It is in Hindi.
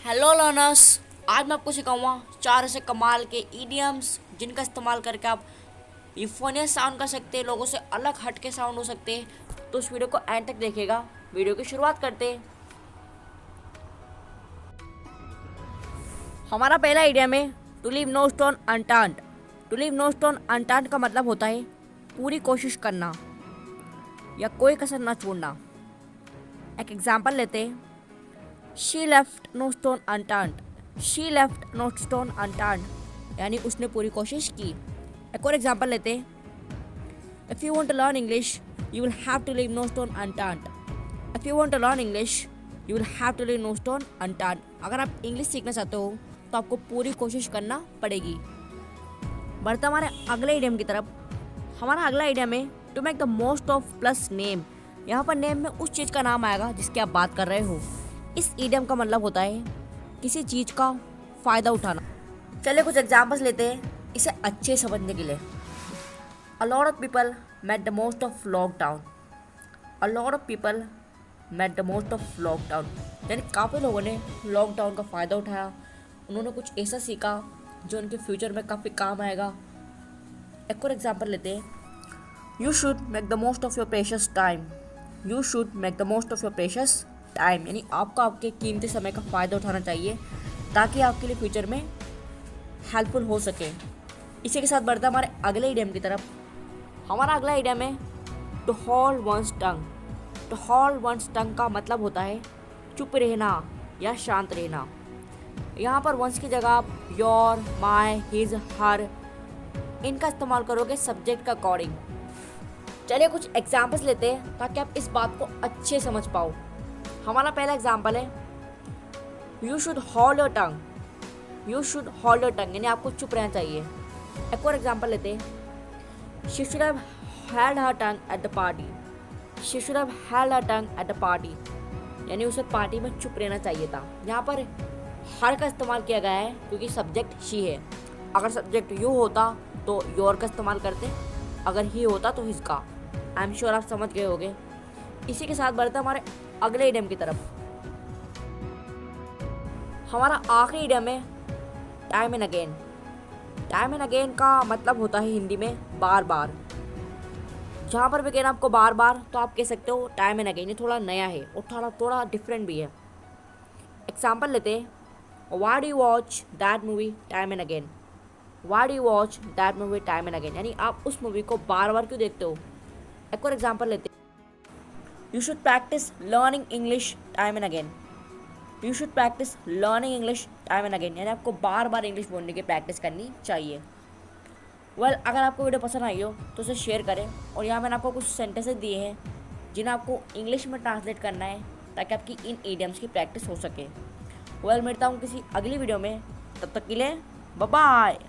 Hello learners. आज मैं आपको सिखाऊंगा चार ऐसे कमाल के ईडियम्स जिनका इस्तेमाल करके आप यूफोनियस साउंड कर सकते हैं, लोगों से अलग हट के साउंड हो सकते हैं। तो उस वीडियो को एंड तक देखिएगा। वीडियो की शुरुआत करते हैं। हमारा पहला ईडियम है to leave no stone unturned. To leave no stone unturned का मतलब होता है पूरी कोशिश करना या कोई कसर ना छोड़ना। एक एग्जाम्पल लेते हैं। She left no stone unturned. She left no stone unturned यानी उसने पूरी कोशिश की। एक और एग्जाम्पल लेते हैं। If you want to learn English you will have to leave no stone unturned. If you want to learn English you will have to leave no stone unturned. अगर आप इंग्लिश सीखना चाहते हो तो आपको पूरी कोशिश करना पड़ेगी। बढ़ते हमारे अगले इडियम की तरफ। हमारा अगला इडियम है to make the most of plus name. यहाँ पर नेम में उस चीज़ का नाम आएगा जिसकी आप बात कर रहे हो। इस इडियम का मतलब होता है किसी चीज़ का फ़ायदा उठाना। चलिए कुछ एग्जांपल्स लेते हैं इसे अच्छे समझने के लिए। A lot of people made the most of lockdown. A lot of people made the most of lockdown यानी काफ़ी लोगों ने लॉकडाउन का फ़ायदा उठाया। उन्होंने कुछ ऐसा सीखा जो उनके फ्यूचर में काफ़ी काम आएगा। एक और एग्जांपल लेते हैं। You should make the most of your precious time. You should make the most of your precious time यानी आपको आपके कीमती समय का फ़ायदा उठाना चाहिए ताकि आपके लिए फ्यूचर में हेल्पफुल हो सके। इसी के साथ बढ़ता हमारे अगले इडियम की तरफ। हमारा अगला इडियम है to hold one's tongue. To hold one's tongue का मतलब होता है चुप रहना या शांत रहना। यहाँ पर वंस की जगह आप योर, माई, हिज, हर इनका इस्तेमाल करोगे सब्जेक्ट का अकॉर्डिंग। चलिए कुछ एग्जाम्पल्स लेते हैं ताकि आप इस बात को अच्छे समझ पाओ। हमारा पहला एग्जाम्पल है you should hold your tongue. You should hold your tongue यानी आपको चुप रहना चाहिए। एक और एग्जाम्पल लेते हैं। She should have held her tongue at the party. She should have held her tongue at the party यानी उसे पार्टी में चुप रहना चाहिए था। यहाँ पर हर का इस्तेमाल किया गया है क्योंकि सब्जेक्ट शी है। अगर सब्जेक्ट यू होता तो योर का इस्तेमाल करते, अगर ही होता तो हिज का। आई एम श्योर आप समझ गए होंगे। इसी के साथ बढ़ते हमारे अगले इडियम की तरफ। हमारा आखिरी इडियम है time and again. Time and again का मतलब होता है हिंदी में बार बार। जहाँ पर भी कहना आपको बार बार तो आप कह सकते हो टाइम एंड अगेन। ये थोड़ा नया है और थोड़ा डिफरेंट भी है। एग्जाम्पल लेते हैं। Why do you watch that movie time and again. Why do you watch that movie time and again यानी आप उस मूवी को बार बार क्यों देखते हो। एक और एग्जाम्पल लेते हैं। You should practice learning English time and again. You should practice learning English time and again यानी आपको बार बार इंग्लिश बोलने की प्रैक्टिस करनी चाहिए। अगर आपको वीडियो पसंद आई हो तो उसे शेयर करें। और यहाँ मैंने आपको कुछ सेंटेंसेस दिए हैं जिन्हें आपको इंग्लिश में ट्रांसलेट करना है ताकि आपकी इन ईडियम्स की प्रैक्टिस हो सके। मिलता हूँ किसी अगली वीडियो में, तब तक के लिए बाय बाय।